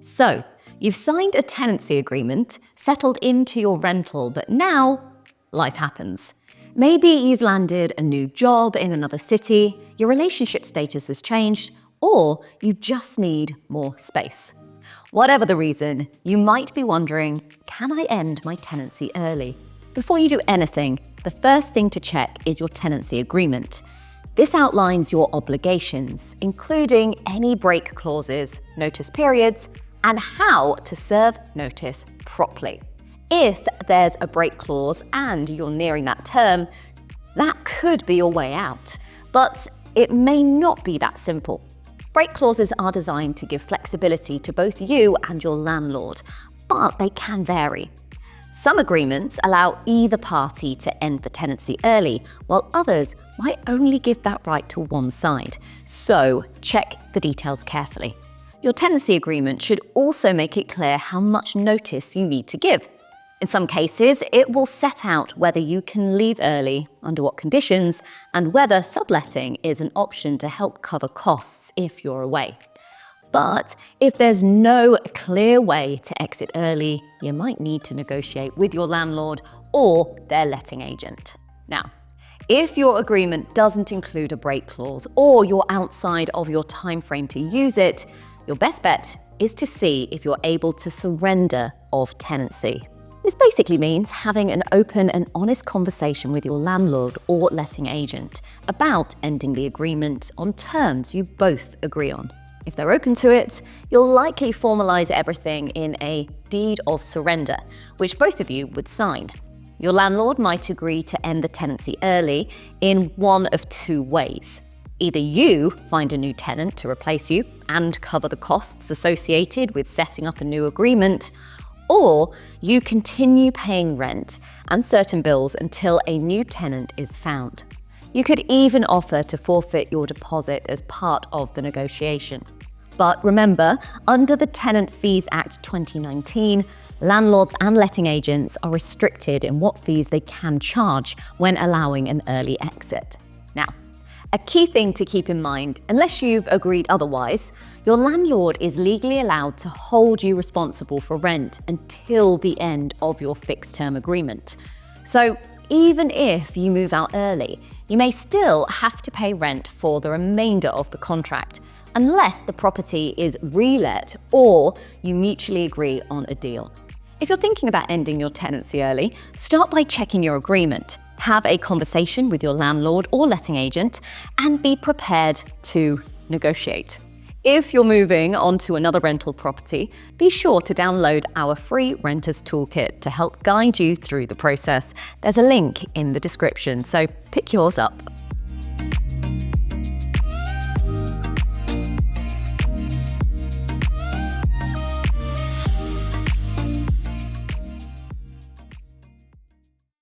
So, you've signed a tenancy agreement, settled into your rental, but now life happens. Maybe you've landed a new job in another city, your relationship status has changed, or you just need more space. Whatever the reason, you might be wondering, can I end my tenancy early? Before you do anything, the first thing to check is your tenancy agreement. This outlines your obligations, including any break clauses, notice periods, and how to serve notice properly. If there's a break clause and you're nearing that term, that could be your way out, but it may not be that simple. Break clauses are designed to give flexibility to both you and your landlord, but they can vary. Some agreements allow either party to end the tenancy early, while others might only give that right to one side. So check the details carefully. Your tenancy agreement should also make it clear how much notice you need to give. In some cases, it will set out whether you can leave early, under what conditions, and whether subletting is an option to help cover costs if you're away. But if there's no clear way to exit early, you might need to negotiate with your landlord or their letting agent. Now, if your agreement doesn't include a break clause or you're outside of your time frame to use it, your best bet is to see if you're able to surrender of tenancy. This basically means having an open and honest conversation with your landlord or letting agent about ending the agreement on terms you both agree on. If they're open to it, you'll likely formalize everything in a deed of surrender, which both of you would sign. Your landlord might agree to end the tenancy early in one of two ways. Either you find a new tenant to replace you and cover the costs associated with setting up a new agreement, or you continue paying rent and certain bills until a new tenant is found. You could even offer to forfeit your deposit as part of the negotiation. But remember, under the Tenant Fees Act 2019, landlords and letting agents are restricted in what fees they can charge when allowing an early exit. Now, a key thing to keep in mind, unless you've agreed otherwise, your landlord is legally allowed to hold you responsible for rent until the end of your fixed-term agreement. So even if you move out early, you may still have to pay rent for the remainder of the contract, unless the property is relet or you mutually agree on a deal. If you're thinking about ending your tenancy early, start by checking your agreement. Have a conversation with your landlord or letting agent and be prepared to negotiate. If you're moving onto another rental property, be sure to download our free Renters Toolkit to help guide you through the process. There's a link in the description, so pick yours up.